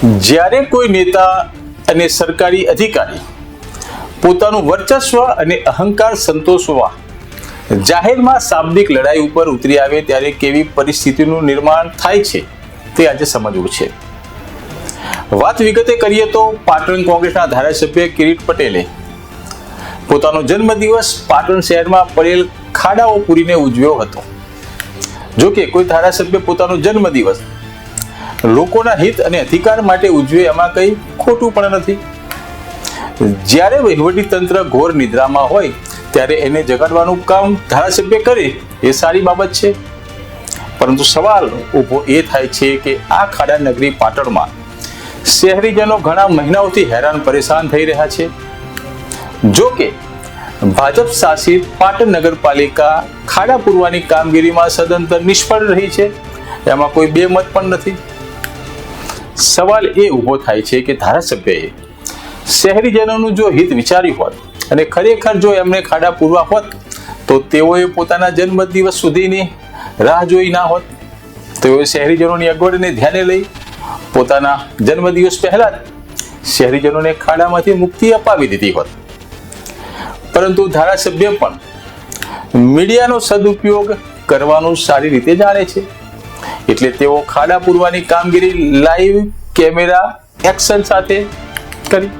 જ્યારે કોઈ નેતા અને સરકારી અધિકારી પોતાનું વર્ચસ્વ અને અહંકાર સંતોષવા જાહેરમાં શાબ્દિક લડાઈ ઉપર ઉતરી આવે ત્યારે કેવી પરિસ્થિતિનું નિર્માણ થાય છે તે આજે સમજવું છે. વાત વિગતે કરીએ તો પાટણ કોંગ્રેસના ધારાસભ્ય કિરીટ પટેલે પોતાનો જન્મદિવસ પાટણ શહેરમાં પડેલ ખાડાઓ પૂરીને ઉજવ્યો હતો. જો કે કોઈ ધારાસભ્ય પોતાનો જન્મદિવસ લોકોના હિત અને અધિકાર માટે ઉજવે એમાં કંઈ ખોટું પણ નથી. જ્યારે વહીવટી તંત્ર ઘોર નિદ્રામાં હોય ત્યારે એને જગાડવાનું કામ ધારાસભ્ય કરે એ સારી બાબત છે. પરંતુ સવાલ ઊભો એ થાય છે કે આ ખાડા નગરી પાટણમાં શહેરીજનો ઘણા મહિનાઓથી હેરાન પરેશાન થઈ રહ્યા છે. જો કે ભાજપ શાસિત પાટણ નગરપાલિકા ખાડા પૂરવાની કામગીરીમાં સદંતર નિષ્ફળ રહી છે. એમાં કોઈ બે મત પણ નથી. સવાલ એ ઊભો થાય છે કે ધારાસભ્યએ શહેરીજનોનું જો હિત વિચાર્યું હોત અને ખરેખર જો એમને ખાડા પૂરવા હોત તો તેઓએ પોતાના જન્મદિવસ સુધીની રાહ જોઈ ના હોત. તેઓએ શહેરીજનોની અગવડને ધ્યાને લઈ પોતાના જન્મદિવસ પહેલા જ શહેરીજનોને ખાડામાંથી મુક્તિ અપાવી દીધી હોત. પરંતુ ધારાસભ્ય પણ મીડિયાનો સદુપયોગ કરવાનું સારી રીતે જાણે છે. એટલે તેઓ ખાડા પૂરવાની કામગીરી લાઈવ કેમેરા એક્શન સાથે કરી.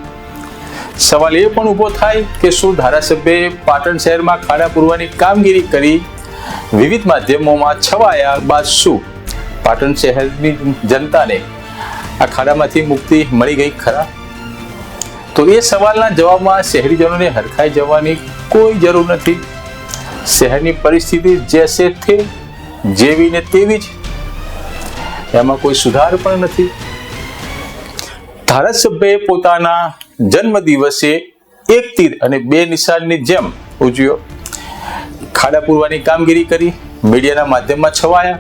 સવાલ એ પણ ઊભો થાય કે શું ધારાસભ્યએ પાટણ શહેરમાં ખાડા પૂરવાની કામગીરી કરી વિવિધ માધ્યમોમાં છવાયા બાદ શું પાટણ શહેરની જનતાને આ ખાડામાંથી મુક્તિ મળી ગઈ ખરા? તો એ સવાલના જવાબમાં શહેરીજનોને હરખાઈ જવાની કોઈ જરૂર નથી. શહેરની પરિસ્થિતિ જેસે થે જેવી ને તેવી જ, એમાં કોઈ સુધાર પણ નથી. ધારાસભ્યએ પોતાના જન્મદિવસે એક તીર અને બે નિશાનની જેમ ઉજવ્યો. ખાડા પૂરવાની કામગીરી કરી, મીડિયાના માધ્યમમાં છવાયા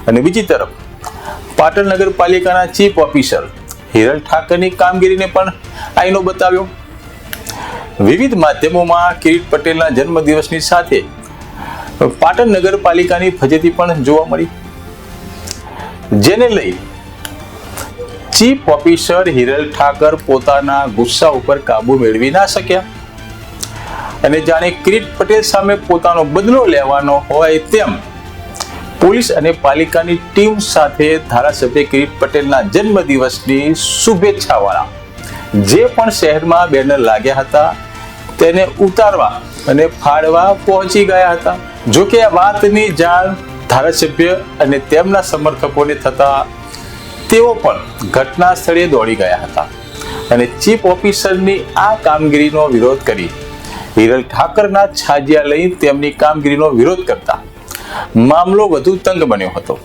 અને બીજી તરફ પાટણ નગરપાલિકાના ચીફ ઓફિસર હિરલ ઠાકરની કામગીરીને પણ આઈનો બતાવ્યો. વિવિધ માધ્યમોમાં કિરીટ પટેલના જન્મદિવસની સાથે પાટણ નગરપાલિકાની ફજેતી પણ જોવા મળી, જેને લઈ ચીફ ઓફિસર હિરલ ઠાકર પોતાના ગુસ્સા ઉપર કાબુ મેળવી ના શક્યા અને જાણે કિરીટ પટેલ સામે પોતાનો બદલો લેવાનો હોય તેમ પોલીસ અને પાલિકાની ટીમ સાથે ધારાસભ્ય કિરીટ પટેલના જન્મદિવસની શુભેચ્છાવાળા જે પણ શહેરમાં બેનર લાગ્યા હતા તેને ઉતારવા અને ફાડવા પહોંચી ગયા હતા. જો કે આ વાતની જાણ ધારાસભ્ય અને તેમના સમર્થકોને થતા તેઓ પણ ઘટના સ્થળે દોડી ગયા હતા અને ચીફ ઓફિસરની આ કામગીરીનો વિરોધ કરી હિરલ ઠાકરના છાજિયા લઈ તેમની કામગીરીનો વિરોધ કરતા મામલો વધુ તંગ બન્યો હતો.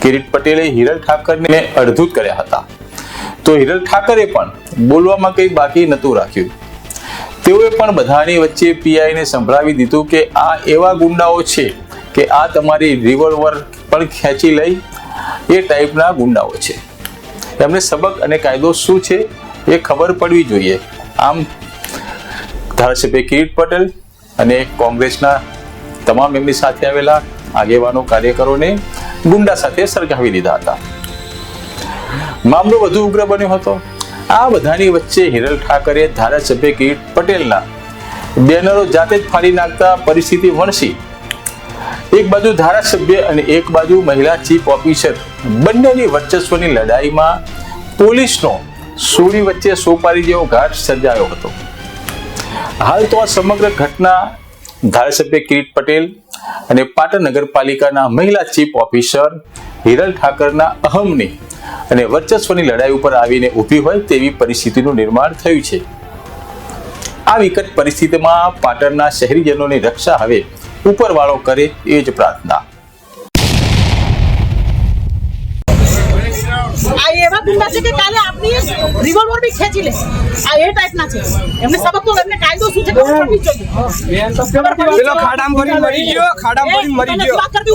કિરીટ પટેલે હિરલ ઠાકરને અડધૂત કર્યા હતા તો હિરલ ઠાકરે પણ બોલવામાં કંઈ બાકી નહોતું રાખ્યું. તેઓએ પણ બધાની વચ્ચે પીઆઈને સંભળાવી દીધું કે આ એવા ગુંડાઓ છે કે આ તમારી રિવોલ્વર પણ ખેંચી લઈ એ ટાઈપના ગુંડાઓ છે. એમને સબક અને કાયદો શું છે એ ખબર પડવી જોઈએ. આમ ધારાસભ્ય કિરીટ પટેલ અને કોંગ્રેસના તમામ એમની સાથે આવેલા આગેવાનો કાર્યકરોને ગુંડા સાથે સરખાવી દીધા હતા. મામલો વધુ ઉગ્ર બન્યો હતો. આ બધાની વચ્ચે હિરલ ઠાકરે ધારાસભ્ય કિરીટ પટેલના બેનરો જાતે જ ફાડી નાખતા પરિસ્થિતિ વણસી. એક બાજુ ધારાસભ્ય અને એક બાજુ મહિલા ચીફ ઓફિસર બંનેની વર્ચસ્વની લડાઈમાં પોલીસનો સોળી વચ્ચે સોપારી જેવો ઘાટ સર્જાયો હતો. હાલ તો આ સમગ્ર ઘટના ધારાસભ્ય કિરીટ પટેલ અને પાટણ નગરપાલિકાના મહિલા ચીફ ઓફિસર હિરલ ઠાકરના અહમની અને વર્ચસ્વની લડાઈ ઉપર આવીને ઊભી હોય તેવી પરિસ્થિતિનું નિર્માણ થયું છે. આ વિકટ પરિસ્થિતિમાં પાટણના શહેરીજનોની રક્ષા હવે ઉપરવાળો કરે એ જ પ્રાર્થના. આ એવા ગુંડા છે કે કાલે આપની રિવોલ્વર બી ખેંચી લે. આ એ ટાઈપના છે. એમને સબક તો એમને કાયદો શું છે ખબર પડવી જોઈએ. પેલો ખાડામાં પડી મરી ગયો, ખાડામાં પડી મરી ગયો. ખાડામાં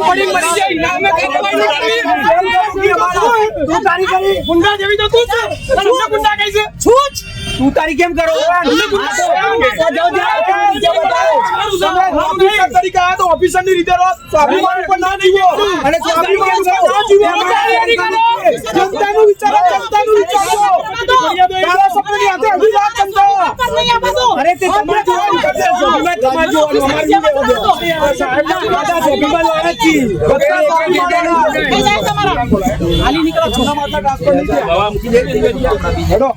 પડી મરી ગયો. તું તારી કરી ગુંડા જેવી તો તું છે તમને ગુંડા કહી છે છૂટ તું તારી કેમ કરો ઓફિસર તરીકે આયા તો ઓફિસરની રીતે રહો સ્વાભિમાન ઉપર ના જીવો અને સ્વાભિમાન ઉપર ના જીવો જનતાનું વિચારો તારા સપનાની હાથે હજી વાત સમજાવો અરે તે તમારે જોવાનું કરશે સ્વાભિમાન તમારે જોવાનું અમારે નહીં જોવાનું સાહેબના દાદા સ્વાભિમાન વાળા જ છીએ બધા સ્વાભિમાન હાલી નીકળો છો હેડો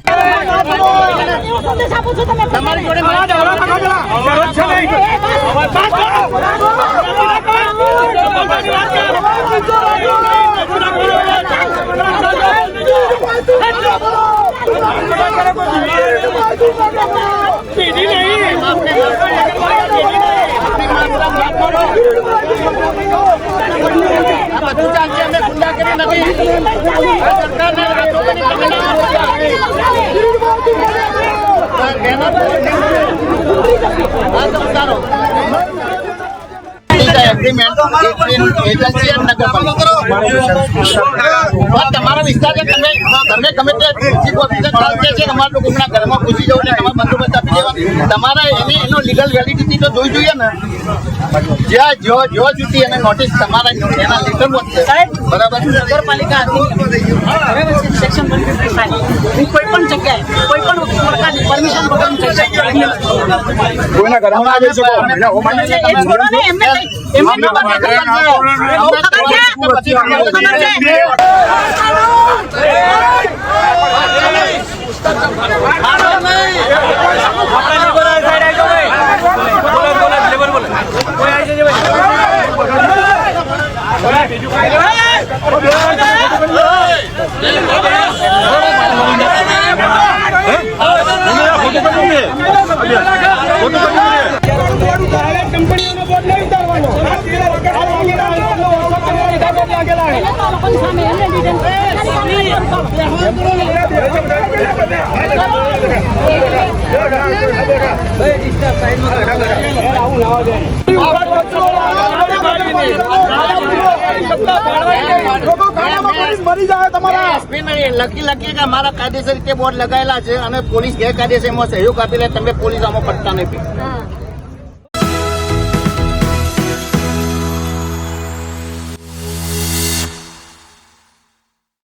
તમારી જોડે તમારા વિસ્તાર છે તમે ગમે તે અમારા લોકોના ઘરમાં ઘૂસી જવું ને તમારે બંદોબસ્ત આપી દેવા તમારા એનો લીગલ વેલિડિટી તો જોઈ જોઈએ ને જ્યાં જો સુધી એને નોટિસ તમારા એના લેટર વધશે બરાબર નગરપાલિકા સેક્શન 155 કોઈ પણ જગ્યાએ કોઈ પણ પ્રકારની પરમિશન વગર કોઈના ઘરમાં આવી શકો કંપનીઓનો બોર્ડ નહીં ઉતારવાનો મરી જાય તમારા લખી કે અમારા કાયદેસર રીતે બોર્ડ લગાયેલા છે અને પોલીસ ગેરકાયદેસર એમાં સહયોગ આપી રહ્યા તમે પોલીસ આમાં પડતા નથી